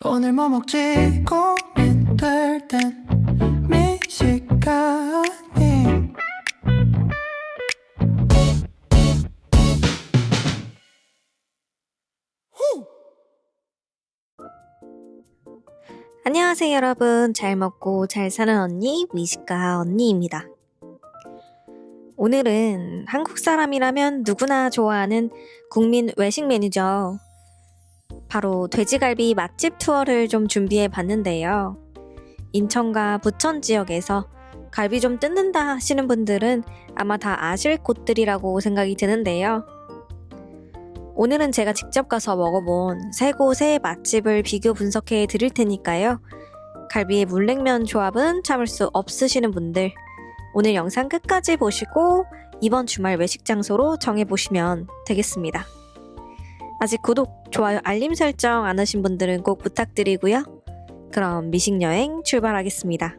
오늘 뭐 먹지 고민될 땐 미식가님. 안녕하세요 여러분. 잘 먹고 잘 사는 언니 미식가 언니입니다. 오늘은 한국 사람이라면 누구나 좋아하는 국민 외식 메뉴죠. 바로 돼지갈비 맛집 투어를 좀 준비해 봤는데요. 인천과 부천 지역에서 갈비 좀 뜯는다 하시는 분들은 아마 다 아실 곳들이라고 생각이 드는데요. 오늘은 제가 직접 가서 먹어본 세 곳의 맛집을 비교 분석해 드릴 테니까요. 갈비의 물냉면 조합은 참을 수 없으시는 분들, 오늘 영상 끝까지 보시고 이번 주말 외식 장소로 정해보시면 되겠습니다. 아직 구독, 좋아요, 알림 설정 안 하신 분들은 꼭 부탁드리고요. 그럼 미식여행 출발하겠습니다.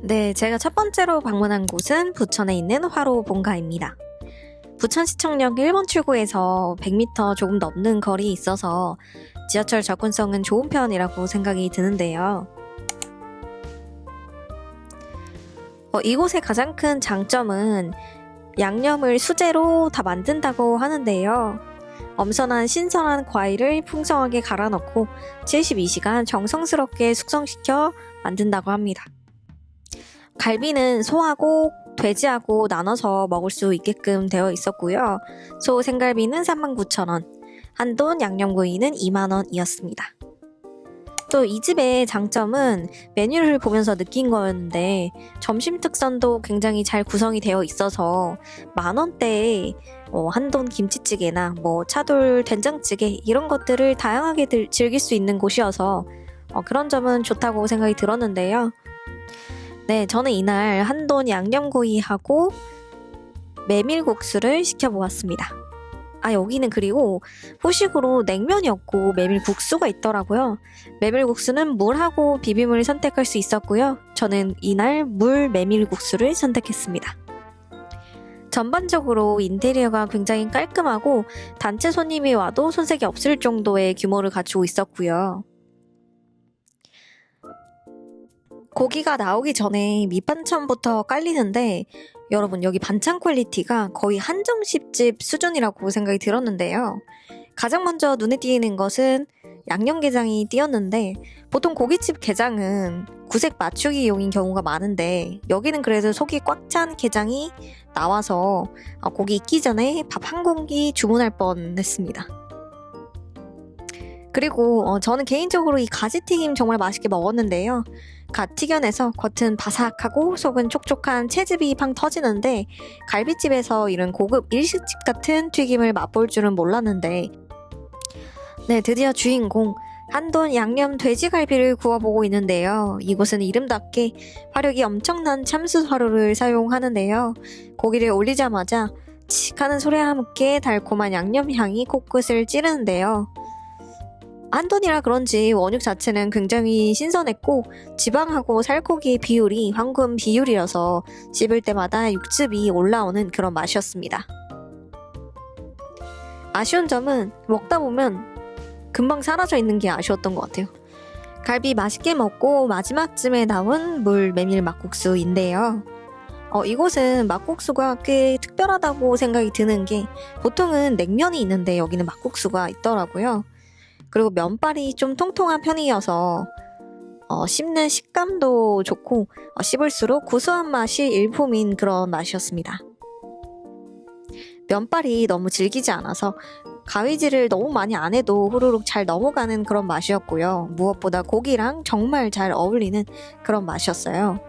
네, 제가 첫 번째로 방문한 곳은 부천에 있는 화로 본가입니다. 부천시청역 1번 출구에서 100m 조금 넘는 거리에 있어서 지하철 접근성은 좋은 편이라고 생각이 드는데요. 이곳의 가장 큰 장점은 양념을 수제로 다 만든다고 하는데요. 엄선한 신선한 과일을 풍성하게 갈아 넣고 72시간 정성스럽게 숙성시켜 만든다고 합니다. 갈비는 소하고 돼지하고 나눠서 먹을 수 있게끔 되어 있었고요. 소 생갈비는 39,000원, 한돈 양념구이는 20,000원이었습니다. 또 이 집의 장점은 메뉴를 보면서 느낀 거였는데 점심 특선도 굉장히 잘 구성이 되어 있어서 만원대에 한돈 김치찌개나 차돌 된장찌개 이런 것들을 다양하게 즐길 수 있는 곳이어서 그런 점은 좋다고 생각이 들었는데요. 네, 저는 이날 한돈 양념구이하고 메밀국수를 시켜보았습니다. 여기는 그리고 후식으로 냉면이었고 메밀국수가 있더라고요. 메밀국수는 물하고 비빔을 선택할 수 있었고요. 저는 이날 물 메밀국수를 선택했습니다. 전반적으로 인테리어가 굉장히 깔끔하고 단체 손님이 와도 손색이 없을 정도의 규모를 갖추고 있었고요. 고기가 나오기 전에 밑반찬부터 깔리는데 여러분 여기 반찬 퀄리티가 거의 한정식집 수준이라고 생각이 들었는데요. 가장 먼저 눈에 띄는 것은 양념게장이 띄었는데 보통 고깃집 게장은 구색 맞추기용인 경우가 많은데 여기는 그래도 속이 꽉 찬 게장이 나와서 고기 익기 전에 밥 한 공기 주문할 뻔했습니다. 그리고 저는 개인적으로 이 가지튀김 정말 맛있게 먹었는데요. 갓 튀겨내서 겉은 바삭하고 속은 촉촉한 채즙이 팡 터지는데 갈비집에서 이런 고급 일식집 같은 튀김을 맛볼 줄은 몰랐는데 네, 드디어 주인공 한돈 양념 돼지갈비를 구워보고 있는데요. 이곳은 이름답게 화력이 엄청난 참숯 화로를 사용하는데요. 고기를 올리자마자 칙 하는 소리와 함께 달콤한 양념 향이 코끝을 찌르는데요. 한돈이라 그런지 원육 자체는 굉장히 신선했고 지방하고 살코기의 비율이 황금 비율이어서 씹을 때마다 육즙이 올라오는 그런 맛이었습니다. 아쉬운 점은 먹다 보면 금방 사라져 있는 게 아쉬웠던 것 같아요. 갈비 맛있게 먹고 마지막쯤에 나온 물 메밀 막국수인데요. 이곳은 막국수가 꽤 특별하다고 생각이 드는 게 보통은 냉면이 있는데 여기는 막국수가 있더라고요. 그리고 면발이 좀 통통한 편이어서 씹는 식감도 좋고 씹을수록 구수한 맛이 일품인 그런 맛이었습니다. 면발이 너무 질기지 않아서 가위질을 너무 많이 안 해도 후루룩 잘 넘어가는 그런 맛이었고요. 무엇보다 고기랑 정말 잘 어울리는 그런 맛이었어요.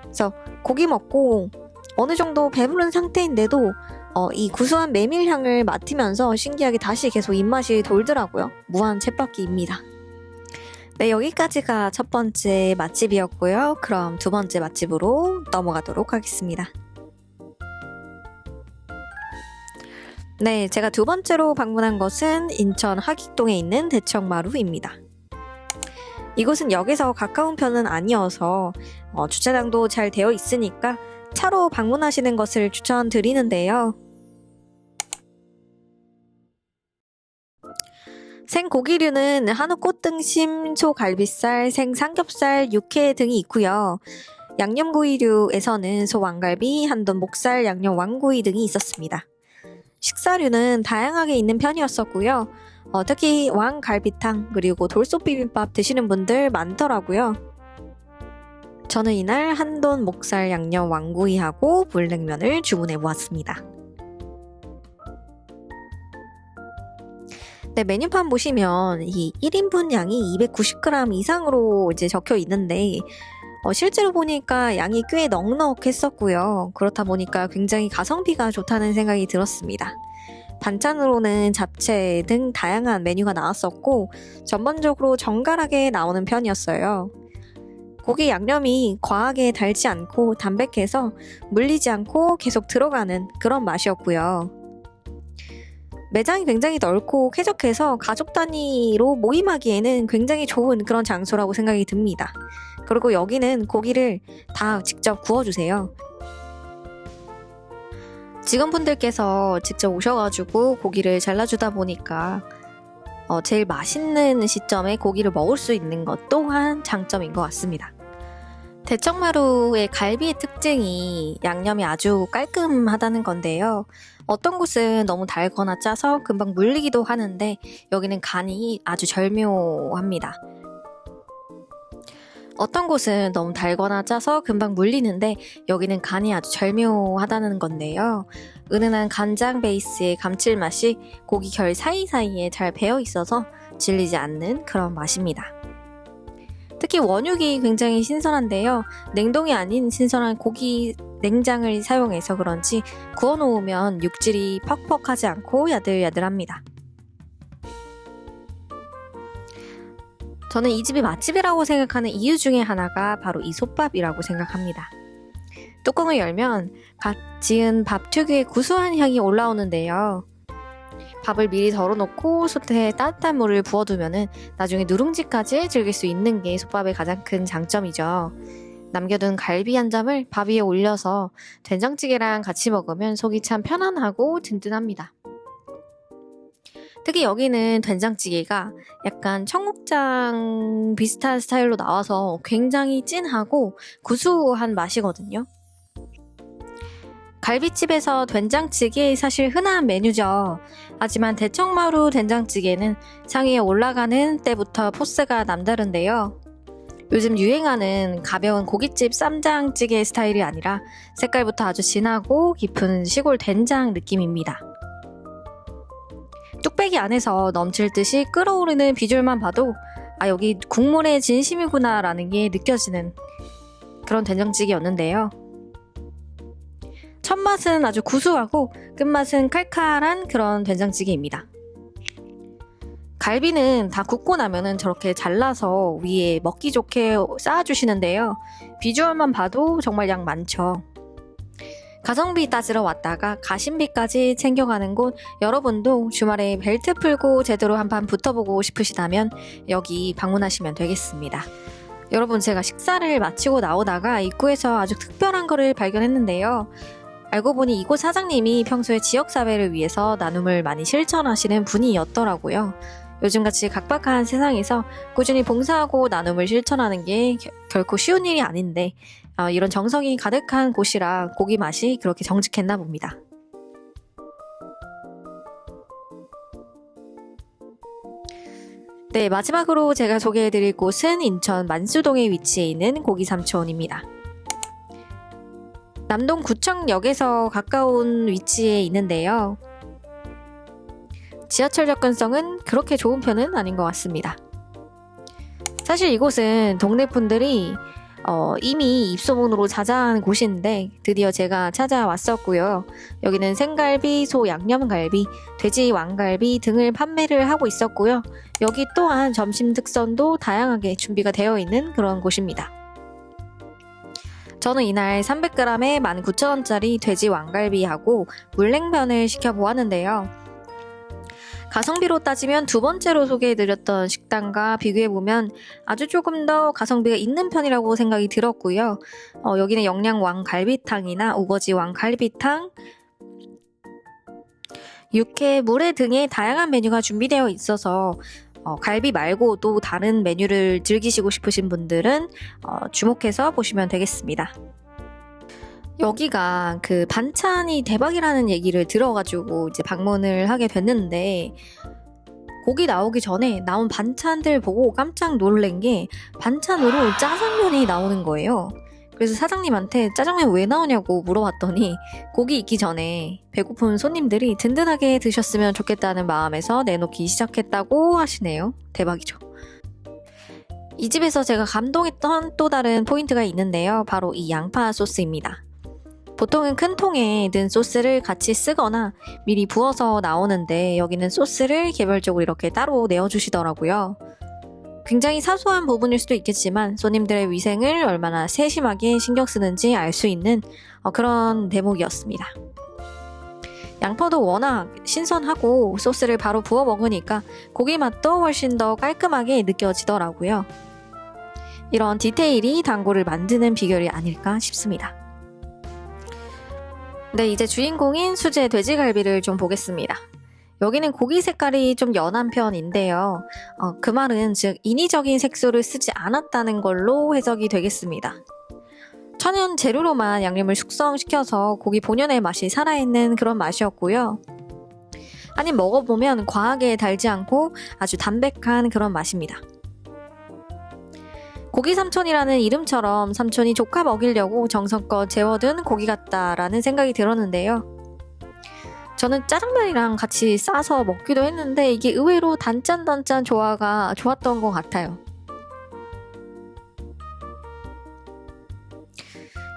그래서 고기 먹고 어느 정도 배부른 상태인데도 이 구수한 메밀향을 맡으면서 신기하게 다시 계속 입맛이 돌더라고요. 무한 쳇바퀴입니다. 네, 여기까지가 첫 번째 맛집이었고요. 그럼 두 번째 맛집으로 넘어가도록 하겠습니다. 네, 제가 두 번째로 방문한 것은 인천 하객동에 있는 대청마루입니다. 이곳은 역에서 가까운 편은 아니어서 주차장도 잘 되어 있으니까 차로 방문하시는 것을 추천드리는데요. 생고기류는 한우 꽃등심, 소갈비살, 생삼겹살, 육회 등이 있고요. 양념구이류에서는 소왕갈비, 한돈 목살, 양념 왕구이 등이 있었습니다. 식사류는 다양하게 있는 편이었었고요. 특히 왕갈비탕 그리고 돌솥비빔밥 드시는 분들 많더라고요. 저는 이날 한돈 목살 양념 왕구이하고 물냉면을 주문해 보았습니다. 네, 메뉴판 보시면 이 1인분 양이 290g 이상으로 이제 적혀 있는데 실제로 보니까 양이 꽤 넉넉했었고요. 그렇다 보니까 굉장히 가성비가 좋다는 생각이 들었습니다. 반찬으로는 잡채 등 다양한 메뉴가 나왔었고 전반적으로 정갈하게 나오는 편이었어요. 고기 양념이 과하게 달지 않고 담백해서 물리지 않고 계속 들어가는 그런 맛이었고요. 매장이 굉장히 넓고 쾌적해서 가족 단위로 모임하기에는 굉장히 좋은 그런 장소라고 생각이 듭니다. 그리고 여기는 고기를 다 직접 구워주세요. 직원분들께서 직접 오셔가지고 고기를 잘라주다 보니까 제일 맛있는 시점에 고기를 먹을 수 있는 것 또한 장점인 것 같습니다. 대청마루의 갈비의 특징이 양념이 아주 깔끔하다는 건데요. 어떤 곳은 너무 달거나 짜서 금방 물리기도 하는데 여기는 간이 아주 절묘합니다. 어떤 곳은 너무 달거나 짜서 금방 물리는데 여기는 간이 아주 절묘하다는 건데요. 은은한 간장 베이스의 감칠맛이 고기 결 사이사이에 잘 배어 있어서 질리지 않는 그런 맛입니다. 특히 원육이 굉장히 신선한데요. 냉동이 아닌 신선한 고기 냉장을 사용해서 그런지 구워놓으면 육질이 퍽퍽하지 않고 야들야들합니다. 저는 이 집이 맛집이라고 생각하는 이유 중에 하나가 바로 이 솥밥이라고 생각합니다. 뚜껑을 열면 갓 지은 밥 특유의 구수한 향이 올라오는데요. 밥을 미리 덜어놓고 솥에 따뜻한 물을 부어두면 나중에 누룽지까지 즐길 수 있는 게 솥밥의 가장 큰 장점이죠. 남겨둔 갈비 한 점을 밥 위에 올려서 된장찌개랑 같이 먹으면 속이 참 편안하고 든든합니다. 특히 여기는 된장찌개가 약간 청국장 비슷한 스타일로 나와서 굉장히 진하고 구수한 맛이거든요. 갈비집에서 된장찌개 사실 흔한 메뉴죠. 하지만 대청마루 된장찌개는 상위에 올라가는 때부터 포스가 남다른데요. 요즘 유행하는 가벼운 고깃집 쌈장찌개 스타일이 아니라 색깔부터 아주 진하고 깊은 시골 된장 느낌입니다. 뚝배기 안에서 넘칠 듯이 끓어오르는 비주얼만 봐도 여기 국물의 진심이구나 라는 게 느껴지는 그런 된장찌개였는데요. 첫 맛은 아주 구수하고 끝맛은 칼칼한 그런 된장찌개입니다. 갈비는 다 굽고 나면은 저렇게 잘라서 위에 먹기 좋게 쌓아주시는데요. 비주얼만 봐도 정말 양 많죠. 가성비 따지러 왔다가 가심비까지 챙겨가는 곳, 여러분도 주말에 벨트 풀고 제대로 한판 붙어보고 싶으시다면 여기 방문하시면 되겠습니다. 여러분, 제가 식사를 마치고 나오다가 입구에서 아주 특별한 거를 발견했는데요. 알고 보니 이곳 사장님이 평소에 지역사회를 위해서 나눔을 많이 실천하시는 분이었더라고요. 요즘같이 각박한 세상에서 꾸준히 봉사하고 나눔을 실천하는 게 결코 쉬운 일이 아닌데 이런 정성이 가득한 곳이라 고기 맛이 그렇게 정직했나 봅니다. 네, 마지막으로 제가 소개해드릴 곳은 인천 만수동에 위치해 있는 고기삼촌입니다. 남동구청역에서 가까운 위치에 있는데요. 지하철 접근성은 그렇게 좋은 편은 아닌 것 같습니다. 사실 이곳은 동네 분들이 이미 입소문으로 자자한 곳인데 드디어 제가 찾아왔었고요. 여기는 생갈비, 소 양념갈비, 돼지 왕갈비 등을 판매를 하고 있었고요. 여기 또한 점심 특선도 다양하게 준비가 되어 있는 그런 곳입니다. 저는 이날 300g에 19,000원짜리 돼지 왕갈비하고 물냉면을 시켜보았는데요. 가성비로 따지면 두 번째로 소개해드렸던 식당과 비교해보면 아주 조금 더 가성비가 있는 편이라고 생각이 들었고요. 여기는 영양 왕갈비탕이나 우거지 왕갈비탕, 육회, 물회 등의 다양한 메뉴가 준비되어 있어서 갈비 말고 또 다른 메뉴를 즐기시고 싶으신 분들은 주목해서 보시면 되겠습니다. 여기가 그 반찬이 대박이라는 얘기를 들어가지고 이제 방문을 하게 됐는데, 고기 나오기 전에 나온 반찬들 보고 깜짝 놀란 게 반찬으로 짜장면이 나오는 거예요. 그래서 사장님한테 짜장면 왜 나오냐고 물어봤더니 고기 익기 전에 배고픈 손님들이 든든하게 드셨으면 좋겠다는 마음에서 내놓기 시작했다고 하시네요. 대박이죠. 이 집에서 제가 감동했던 또 다른 포인트가 있는데요. 바로 이 양파 소스입니다. 보통은 큰 통에 든 소스를 같이 쓰거나 미리 부어서 나오는데 여기는 소스를 개별적으로 이렇게 따로 내어주시더라고요. 굉장히 사소한 부분일 수도 있겠지만 손님들의 위생을 얼마나 세심하게 신경 쓰는지 알 수 있는 그런 대목이었습니다. 양파도 워낙 신선하고 소스를 바로 부어 먹으니까 고기 맛도 훨씬 더 깔끔하게 느껴지더라고요. 이런 디테일이 단골을 만드는 비결이 아닐까 싶습니다. 네, 이제 주인공인 수제 돼지갈비를 좀 보겠습니다. 여기는 고기 색깔이 좀 연한 편인데요. 그 말은 즉 인위적인 색소를 쓰지 않았다는 걸로 해석이 되겠습니다. 천연 재료로만 양념을 숙성시켜서 고기 본연의 맛이 살아있는 그런 맛이었고요. 아니 먹어보면 과하게 달지 않고 아주 담백한 그런 맛입니다. 고기 삼촌이라는 이름처럼 삼촌이 조카 먹이려고 정성껏 재워둔 고기 같다라는 생각이 들었는데요. 저는 짜장면이랑 같이 싸서 먹기도 했는데 이게 의외로 단짠단짠 조화가 좋았던 것 같아요.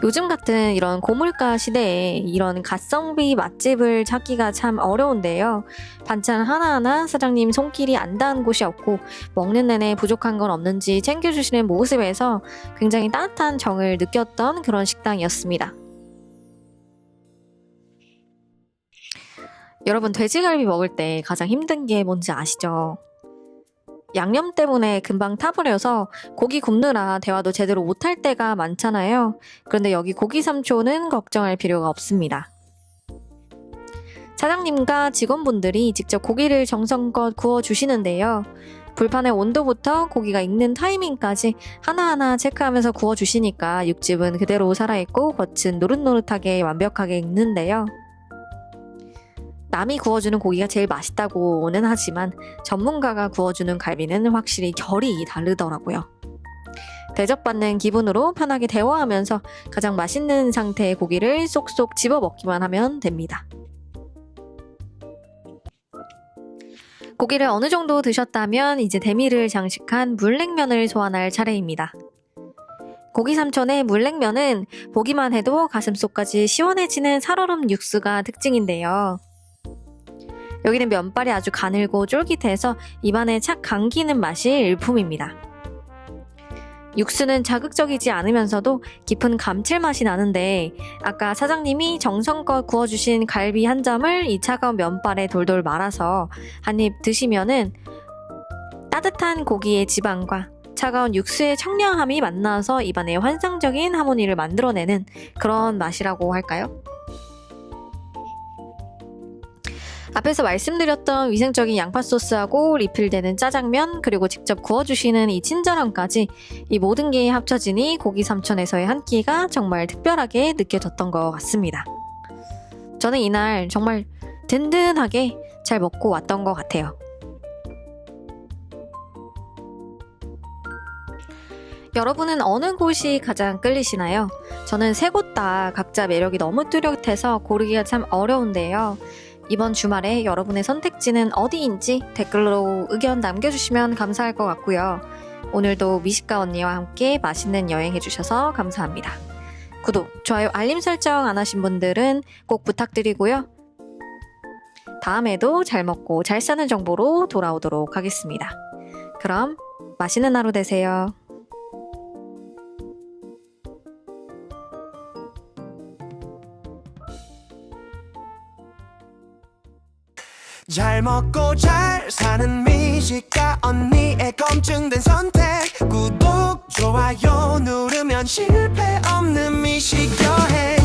요즘 같은 이런 고물가 시대에 이런 가성비 맛집을 찾기가 참 어려운데요. 반찬 하나하나 사장님 손길이 안 닿은 곳이 없고 먹는 내내 부족한 건 없는지 챙겨주시는 모습에서 굉장히 따뜻한 정을 느꼈던 그런 식당이었습니다. 여러분, 돼지갈비 먹을 때 가장 힘든 게 뭔지 아시죠? 양념 때문에 금방 타버려서 고기 굽느라 대화도 제대로 못할 때가 많잖아요. 그런데 여기 고기 삼촌은 걱정할 필요가 없습니다. 사장님과 직원분들이 직접 고기를 정성껏 구워주시는데요. 불판의 온도부터 고기가 익는 타이밍까지 하나하나 체크하면서 구워주시니까 육즙은 그대로 살아있고 겉은 노릇노릇하게 완벽하게 익는데요. 남이 구워주는 고기가 제일 맛있다고는 하지만 전문가가 구워주는 갈비는 확실히 결이 다르더라고요. 대접받는 기분으로 편하게 대화하면서 가장 맛있는 상태의 고기를 쏙쏙 집어 먹기만 하면 됩니다. 고기를 어느 정도 드셨다면 이제 대미를 장식한 물냉면을 소환할 차례입니다. 고기 삼촌의 물냉면은 보기만 해도 가슴속까지 시원해지는 살얼음 육수가 특징인데요. 여기는 면발이 아주 가늘고 쫄깃해서 입안에 착 감기는 맛이 일품입니다. 육수는 자극적이지 않으면서도 깊은 감칠맛이 나는데 아까 사장님이 정성껏 구워주신 갈비 한 점을 이 차가운 면발에 돌돌 말아서 한 입 드시면은 따뜻한 고기의 지방과 차가운 육수의 청량함이 만나서 입안에 환상적인 하모니를 만들어내는 그런 맛이라고 할까요? 앞에서 말씀드렸던 위생적인 양파 소스하고 리필되는 짜장면, 그리고 직접 구워주시는 이 친절함까지 이 모든 게 합쳐지니 고기 삼촌에서의 한 끼가 정말 특별하게 느껴졌던 것 같습니다. 저는 이날 정말 든든하게 잘 먹고 왔던 것 같아요. 여러분은 어느 곳이 가장 끌리시나요? 저는 세 곳 다 각자 매력이 너무 뚜렷해서 고르기가 참 어려운데요. 이번 주말에 여러분의 선택지는 어디인지 댓글로 의견 남겨주시면 감사할 것 같고요. 오늘도 미식가 언니와 함께 맛있는 여행 해주셔서 감사합니다. 구독, 좋아요, 알림 설정 안 하신 분들은 꼭 부탁드리고요. 다음에도 잘 먹고 잘 사는 정보로 돌아오도록 하겠습니다. 그럼 맛있는 하루 되세요. 잘 먹고 잘 사는 미식가 언니의 검증된 선택. 구독 좋아요 누르면 실패 없는 미식 여행.